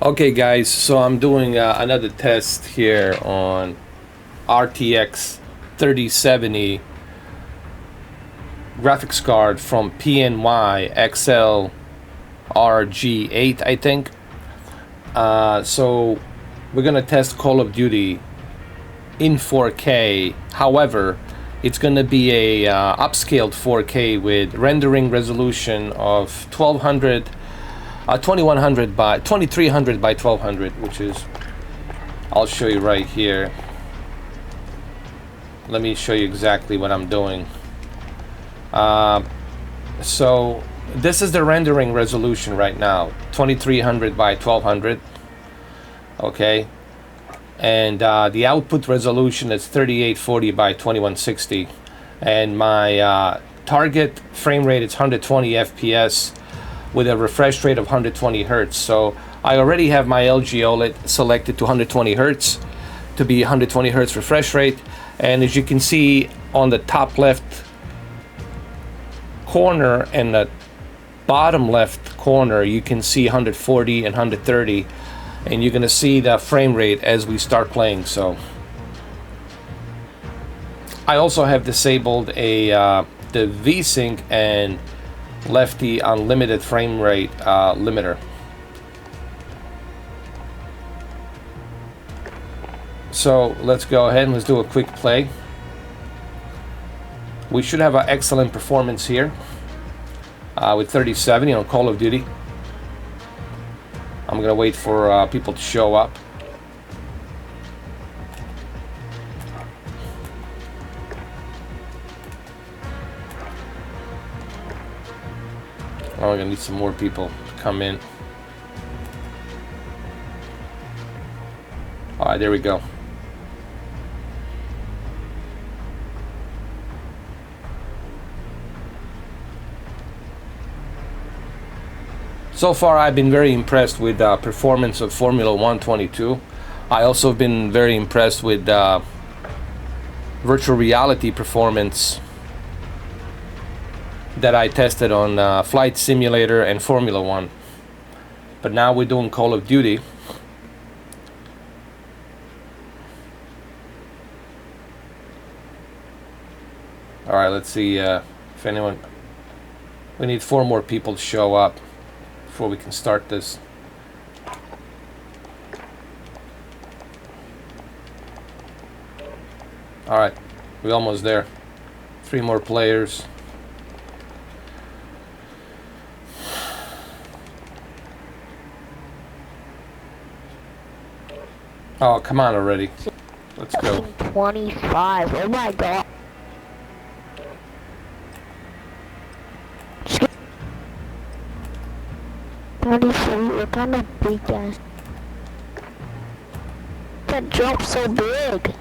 Okay guys, so I'm doing another test here on RTX 3070 graphics card from PNY XL RG8, I think. So we're gonna test Call of Duty in 4K. However, it's gonna be a upscaled 4K with rendering resolution of 2100 by 2300 by 1200, which is, I'll show you right here. Let me show you exactly what I'm doing. So this is the rendering resolution right now, 2300 by 1200. Okay, and the output resolution is 3840 by 2160, and my target frame rate is 120 FPS with a refresh rate of 120 Hertz. So I already have my LG OLED selected to 120 Hertz to be 120 Hertz refresh rate, and as you can see on the top left corner and the bottom left corner, you can see 140 and 130, and you're gonna see the frame rate as we start playing. So I also have disabled the VSync and lefty unlimited frame rate limiter. So let's go ahead and let's do a quick play. We should have an excellent performance here with 3070 on Call of Duty. I'm gonna wait for people to show up. Oh, we're gonna need some more people to come in. All right, there we go. So far, I've been very impressed with the performance of Formula 122. I also have been very impressed with virtual reality performance that I tested on Flight Simulator and Formula 1. But now we're doing Call of Duty. All right, let's see if anyone... We need 4 more people to show up before we can start this. All right, we're almost there. 3 more players. Oh, come on already. Let's go. 25. Oh my god. What kind of big ass? That drop so big.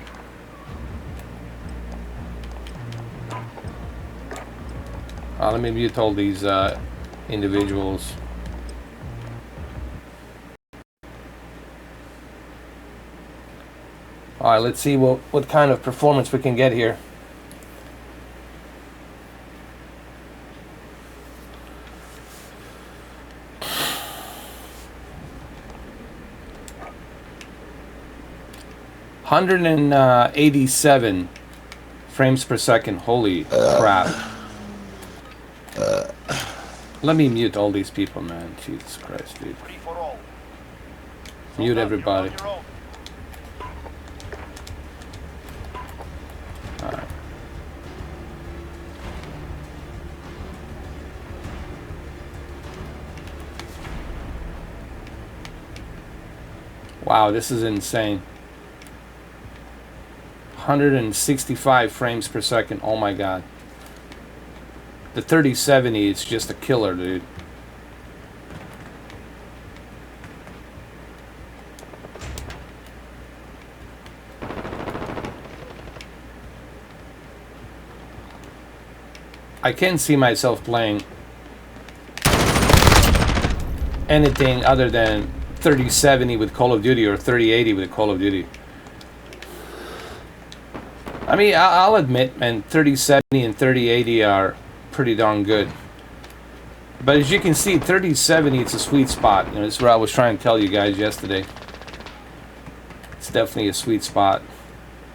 Let me mute all these individuals. All right, let's see what kind of performance we can get here. Hundred and 87 frames per second. Holy crap! Let me mute all these people, man. Jesus Christ, dude. Mute everybody. Alright. Wow, this is insane. 165 frames per second. Oh my god. The 3070 is just a killer, dude. I can't see myself playing anything other than 3070 with Call of Duty or 3080 with Call of Duty. I mean, I'll admit, man, 3070 and 3080 are pretty darn good. But as you can see, 3070, it's a sweet spot. You know, this is what I was trying to tell you guys yesterday. It's definitely a sweet spot.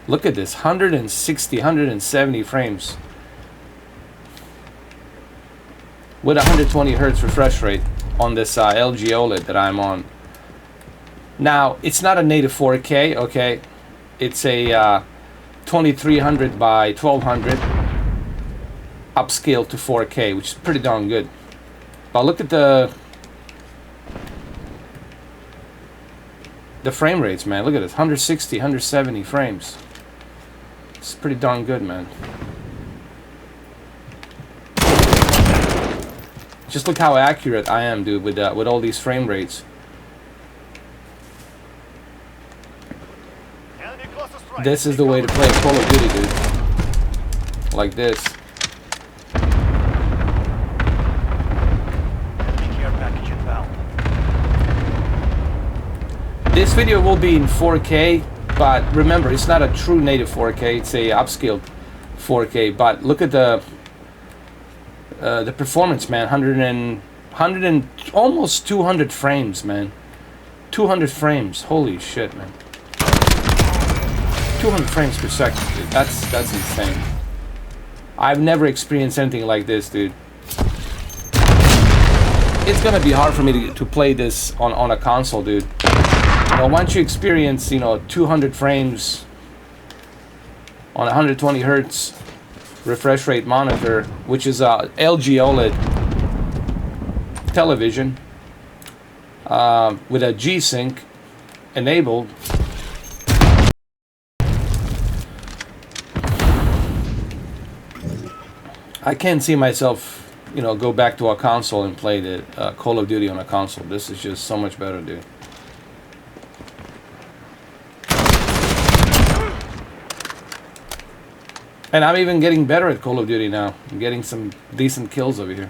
Look at this, 160, 170 frames. With 120 hertz refresh rate on this LG OLED that I'm on. Now, it's not a native 4K, okay? It's a 2300 by 1200 upscaled to 4K, which is pretty darn good. But look at the frame rates, man. Look at this, 160, 170 frames. It's pretty darn good, man. Just look how accurate I am, dude, with all these frame rates. This is the way to play Call of Duty, dude. Like this. This video will be in 4K, but remember, it's not a true native 4K. It's a upscaled 4K. But look at the performance, man. 100 and almost 200 frames, man. 200 frames. Holy shit, man. 200 frames per second, dude. That's insane. I've never experienced anything like this, dude. It's gonna be hard for me to play this on a console, dude. You know, once you experience, 200 frames on 120 hertz refresh rate monitor, which is a LG OLED television with a G-Sync enabled. I can't see myself, go back to a console and play the Call of Duty on a console. This is just so much better, dude. And I'm even getting better at Call of Duty now. I'm getting some decent kills over here.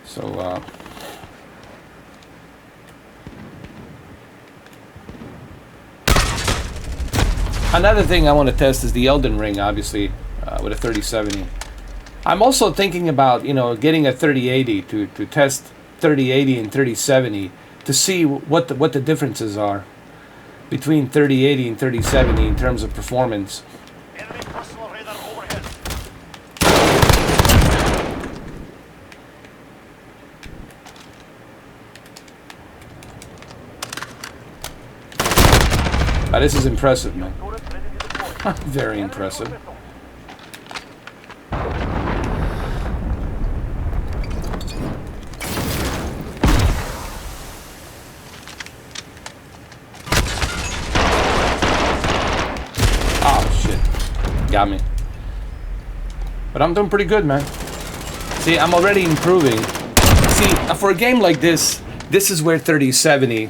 So, another thing I want to test is the Elden Ring, obviously, with a 3070. I'm also thinking about, getting a 3080 to test 3080 and 3070 to see what the differences are between 3080 and 3070 in terms of performance. This is impressive, man. Very impressive. Oh, shit. Got me. But I'm doing pretty good, man. See, I'm already improving. See, for a game like this is where 3070...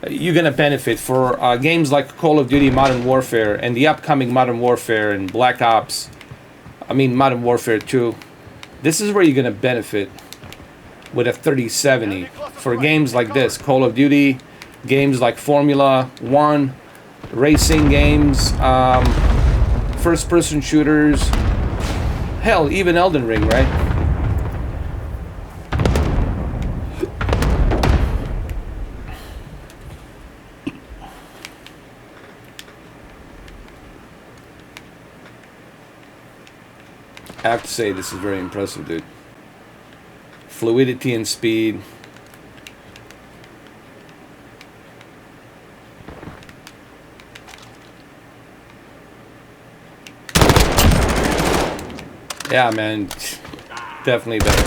you're gonna benefit for games like Call of Duty Modern Warfare and the upcoming Modern Warfare and Black Ops. I mean Modern Warfare 2. This is where you're gonna benefit with a 3070 for games like this. Call of Duty, games like Formula 1, racing games, first-person shooters. Hell, even Elden Ring, right? I have to say, this is very impressive, dude. Fluidity and speed. Yeah, man. Definitely better.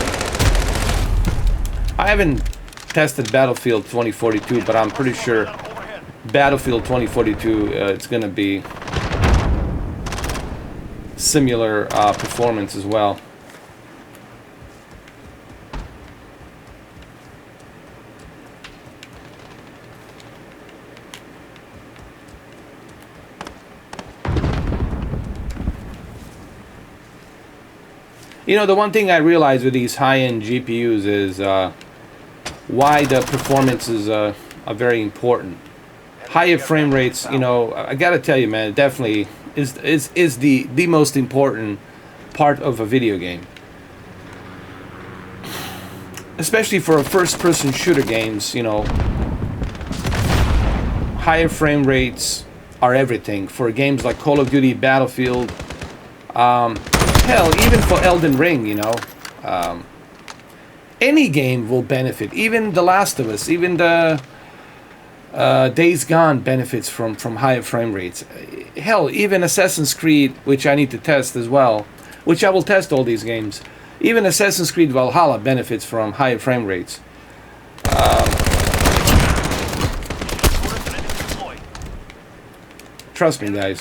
I haven't tested Battlefield 2042, but I'm pretty sure Battlefield 2042, it's going to be similar performance as well. The one thing I realize with these high-end GPUs is why the performances are very important. Higher frame rates, I gotta tell you, man, it definitely is the most important part of a video game. especially for first-person shooter games, you know, higher frame rates are everything. For games like Call of Duty, Battlefield, hell, even for Elden Ring, you know, any game will benefit. Even The Last of Us, even the Days Gone benefits from higher frame rates. Hell, even Assassin's Creed, which I need to test as well, which I will test all these games. Even Assassin's Creed Valhalla benefits from higher frame rates. Trust me, guys.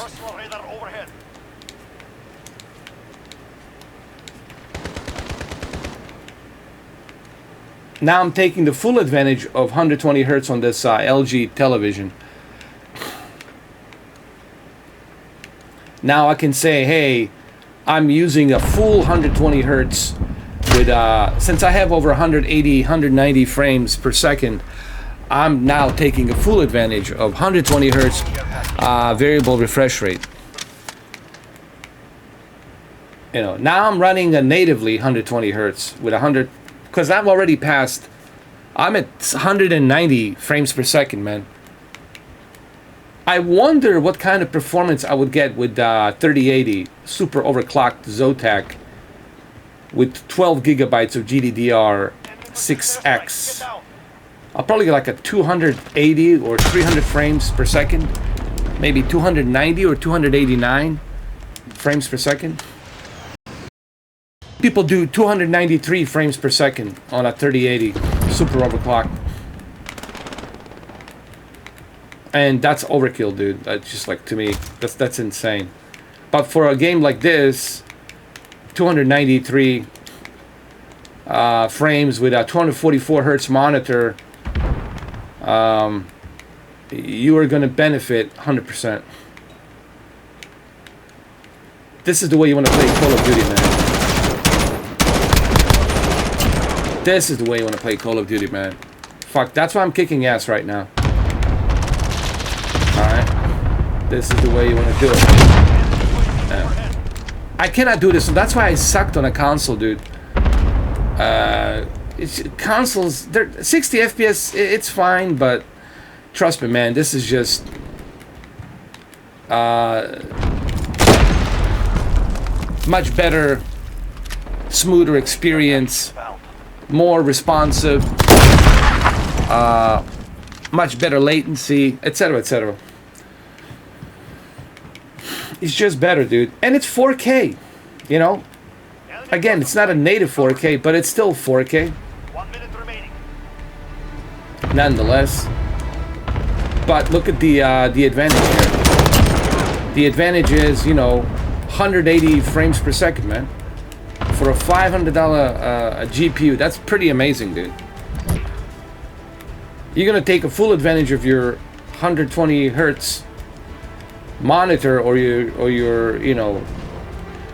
Now I'm taking the full advantage of 120 Hertz on this LG television. Now I can say, hey, I'm using a full 120 Hertz with, since I have over 180, 190 frames per second, I'm now taking a full advantage of 120 Hertz variable refresh rate. You know, now I'm running a natively 120 Hertz with 100, because I've already passed, I'm at 190 frames per second, man. I wonder what kind of performance I would get with 3080 super overclocked Zotac with 12 gigabytes of GDDR6X. I'll probably get like a 280 or 300 frames per second, maybe 290 or 289 frames per second. People do 293 frames per second on a 3080 super overclocked. And that's overkill, dude. That's just like, to me, that's insane. But for a game like this, 293 frames with a 244 hertz monitor, you are going to benefit 100%. This is the way you want to play Call of Duty, man. This is the way you want to play Call of Duty, man. Fuck, that's why I'm kicking ass right now. Alright? This is the way you want to do it. I cannot do this, so that's why I sucked on a console, dude. Consoles, 60 FPS, it's fine, but trust me, man, this is just much better, smoother experience, more responsive, much better latency, etc., etc. It's just better, dude. And it's 4K, you know? Again, it's not a native 4K, but it's still 4K. 1 minute remaining. Nonetheless. But look at the advantage here. The advantage is, you know, 180 frames per second, man. For a $500 GPU, that's pretty amazing, dude. You're gonna take a full advantage of your 120 hertz monitor or your you know,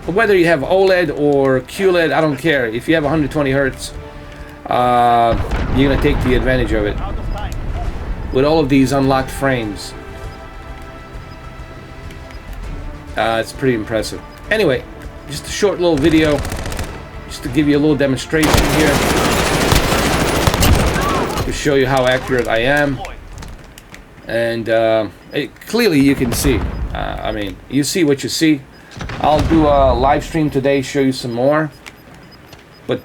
whether you have OLED or QLED, I don't care. If you have 120 hertz, you're gonna take the advantage of it with all of these unlocked frames. It's pretty impressive. Anyway, just a short little video, just to give you a little demonstration here, to show you how accurate I am. And clearly you can see. I mean, you see what you see. I'll do a live stream today, show you some more. But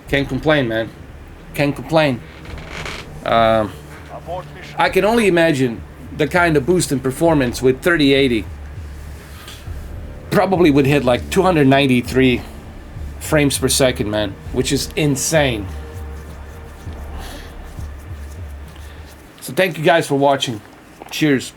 can't complain, man. Can't complain. I can only imagine the kind of boost in performance with 3080. Probably would hit like 293 frames per second, man, which is insane. So thank you guys for watching. Cheers.